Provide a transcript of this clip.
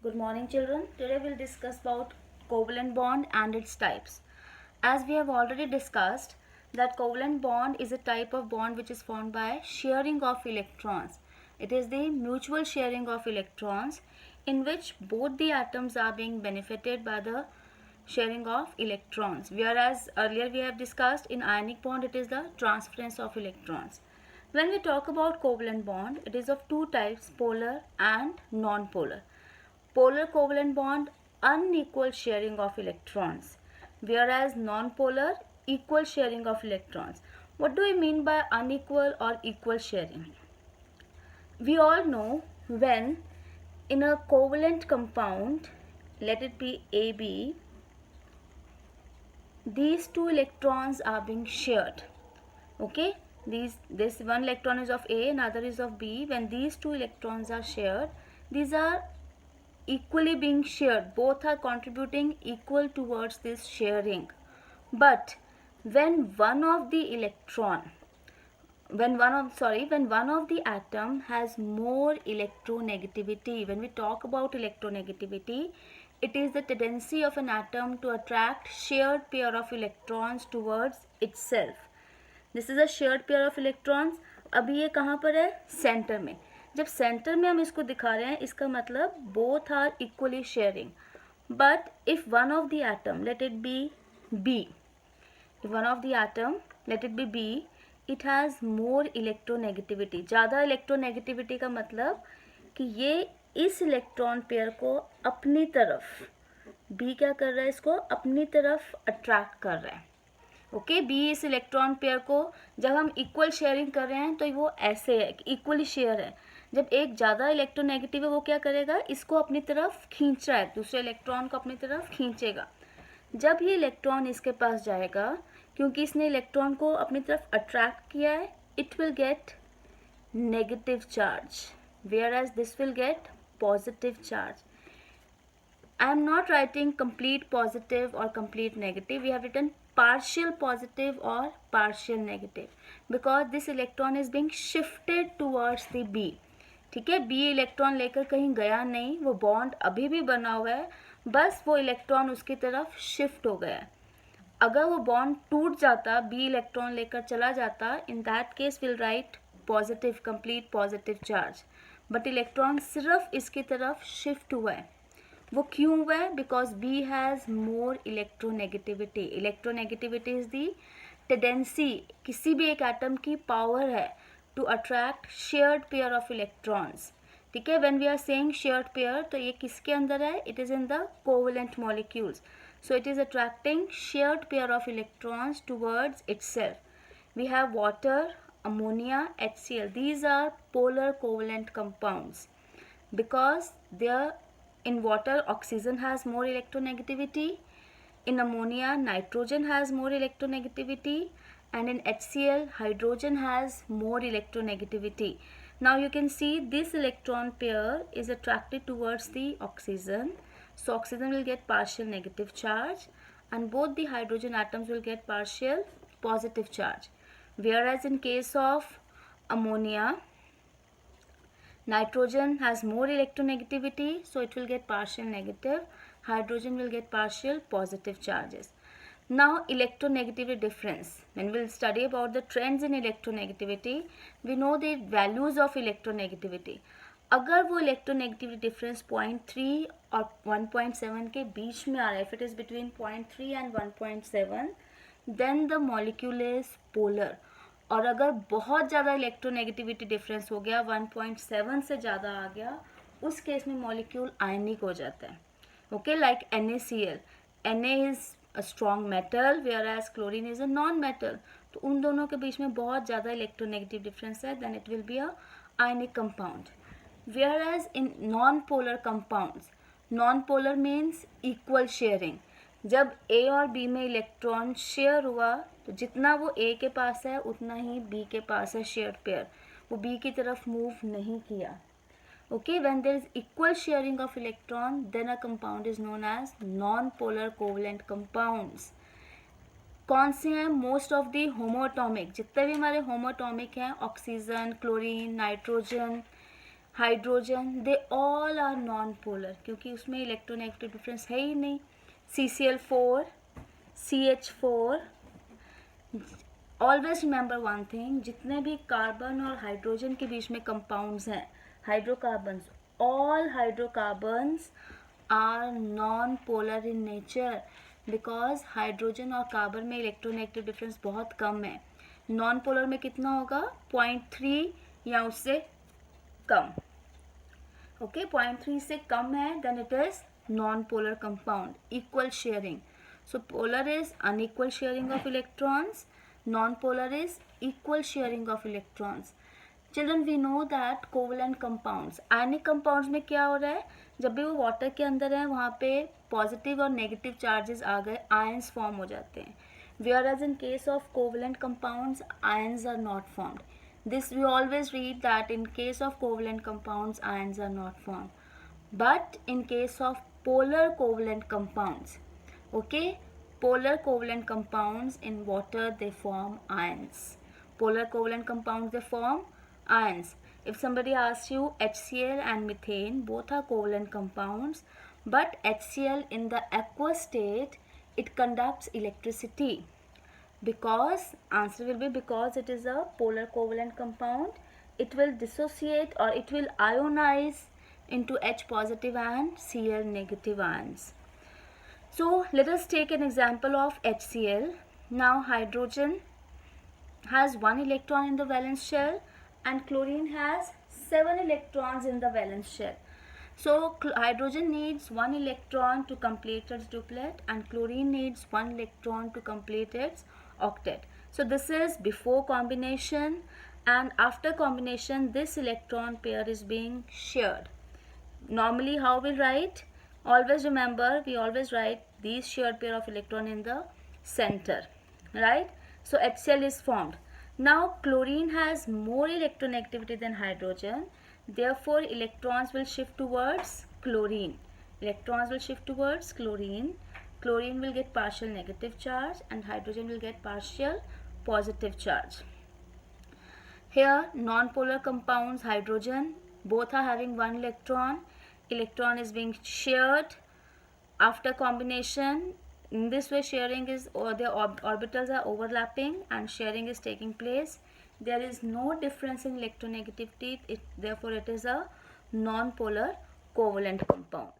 Good morning children. Today we'll discuss about covalent bond and its types. As we have already discussed that covalent bond is a type of bond which is formed by sharing of electrons. It is the mutual sharing of electrons in which both the atoms are being benefited by the sharing of electrons, whereas earlier we have discussed in ionic bond it is the transference of electrons. When we talk about covalent bond, it is of two types, polar and non-polar. Polar covalent bond, unequal sharing of electrons, whereas non-polar, equal sharing of electrons. What do we mean by unequal or equal sharing? We all know when in a covalent compound, let it be AB, these two electrons are being shared. Okay, this one electron is of A, another is of B. When these two electrons are shared, these are equally being shared, both are contributing equal towards this sharing. But when one of the atom has more electronegativity, when we talk about electronegativity, it is the tendency of an atom to attract shared pair of electrons towards itself. This is a shared pair of electrons. अभी ये कहाँ पर है? Centre में. जब centre में हम इसको दिखा रहे हैं, इसका मतलब both are equally sharing. But if one of the atom, let it be B, if one of the atom, let it be B, it has more electronegativity. ज़्यादा इलेक्ट्रोनेगेटिविटी का मतलब कि ये इस इलेक्ट्रॉन पेयर को अपनी तरफ, बी क्या कर रहा है, इसको अपनी तरफ अट्रैक्ट कर रहा है. ओके, बी इस इलेक्ट्रॉन पेयर को जब हम इक्वल शेयरिंग कर रहे हैं तो वो ऐसे है कि इक्वली शेयर है. जब एक ज़्यादा इलेक्ट्रोनेगेटिव है वो क्या करेगा, इसको अपनी तरफ खींच रहा है, दूसरे इलेक्ट्रॉन को अपनी तरफ खींचेगा. जब ये इलेक्ट्रॉन इसके पास जाएगा, क्योंकि इसने इलेक्ट्रॉन को अपनी तरफ अट्रैक्ट किया है, it will get negative charge, whereas this will get positive charge. I am not writing complete positive or complete negative. We have written partial positive or partial negative because this electron is being shifted towards the B. ठीक है, B electron लेकर कहीं गया नहीं, वो bond अभी भी बना हुआ है, बस वो इलेक्ट्रॉन उसकी तरफ शिफ्ट हो गया है. अगर वो बॉन्ड टूट जाता, B इलेक्ट्रॉन लेकर चला जाता, in that case will write positive, complete positive charge. But electron सिर्फ इसकी तरफ शिफ्ट हुआ है. वो क्यों हुआ है? Because B has more electronegativity. Electronegativity is the tendency, किसी भी एक एटम की पावर है to attract shared pair of electrons. ठीक है, when we are saying shared pair तो ये किसके अंदर है? It is in the covalent molecules. So it is attracting shared pair of electrons towards itself. We have water, ammonia, HCl. These are polar covalent compounds because they are in water oxygen has more electronegativity, in ammonia nitrogen has more electronegativity, and in HCl hydrogen has more electronegativity. Now you can see this electron pair is attracted towards the oxygen, so oxygen will get partial negative charge and both the hydrogen atoms will get partial positive charge. Whereas in case of ammonia, nitrogen has more electronegativity, so it will get partial negative. Hydrogen will get partial positive charges. Now electronegativity difference. When we will study about the trends in electronegativity, we know the values of electronegativity. अगर वो electronegativity difference 0.3 और 1.7 के बीच में आ रहा है, if it is between 0.3 and 1.7, then the molecule is polar. और अगर बहुत ज़्यादा इलेक्ट्रोनेगेटिविटी डिफरेंस हो गया, 1.7 से ज़्यादा आ गया, उस केस में मॉलिक्यूल आयनिक हो जाता है. Okay, like NaCl. Na is a strong metal whereas chlorine is a non metal. तो उन दोनों के बीच में बहुत ज़्यादा इलेक्ट्रोनेगेटिव डिफरेंस है, then it will be a ionic compound. Whereas in non polar compounds, non polar means equal sharing. जब A और B में इलेक्ट्रॉन शेयर हुआ तो जितना वो A के पास है उतना ही B के पास है शेयर पेयर, वो B की तरफ मूव नहीं किया. Okay, when there is equal sharing of electron then a compound is known as non polar covalent compounds. कौन से हैं? मोस्ट ऑफ दी होमोएटॉमिक, जितने भी हमारे होमोएटॉमिक हैं, oxygen, chlorine, nitrogen, hydrogen, they all are non polar, क्योंकि उसमें electronegative difference है ही नहीं. CCl4, CH4. Always remember one thing, जितने भी कार्बन और हाइड्रोजन के बीच में कंपाउंड्स हैं, hydrocarbons, all hydrocarbons are non polar in nature, because hydrogen और कार्बन में इलेक्ट्रोनेगेटिव डिफरेंस बहुत कम है. नॉन पोलर में कितना होगा? 0.3 या उससे कम. ओके, 0.3 से कम है, then it is non polar compound. Equal sharing. So polar is unequal sharing of electrons, non-polar is equal sharing of electrons. Children, we know that covalent compounds, ionic compounds में क्या हो रहा है? जब भी वो वाटर के अंदर है वहाँ पे पॉजिटिव और नेगेटिव चार्जेस आ गए, आयंस फॉर्म हो जाते हैं. Whereas in case of covalent compounds, ions are not formed. This we always read that in case of covalent compounds, ions are not formed. But in case of polar covalent compounds, okay, polar covalent compounds in water, they form ions. Polar covalent compounds, they form ions. If somebody asks you, HCl and methane both are covalent compounds, but HCl in the aqueous state, it conducts electricity. Because answer will be because it is a polar covalent compound, it will dissociate or it will ionize into H positive and Cl negative ions. So let us take an example of HCl. Now hydrogen has 1 electron in the valence shell and chlorine has 7 electrons in the valence shell. So hydrogen needs 1 electron to complete its duplet and chlorine needs 1 electron to complete its octet. So this is before combination, and after combination this electron pair is being shared. Normally how we write? Always remember, we always write these shared pair of electron in the center, right? So HCl is formed. Now chlorine has more electronegativity than hydrogen, therefore electrons will shift towards chlorine. Electrons will shift towards chlorine. Chlorine will get partial negative charge and hydrogen will get partial positive charge. Here non-polar compounds, hydrogen, both are having 1 electron. Electron is being shared after combination. In this way sharing is, or the orbitals are overlapping and sharing is taking place. There is no difference in electronegativity, therefore it is a non-polar covalent compound.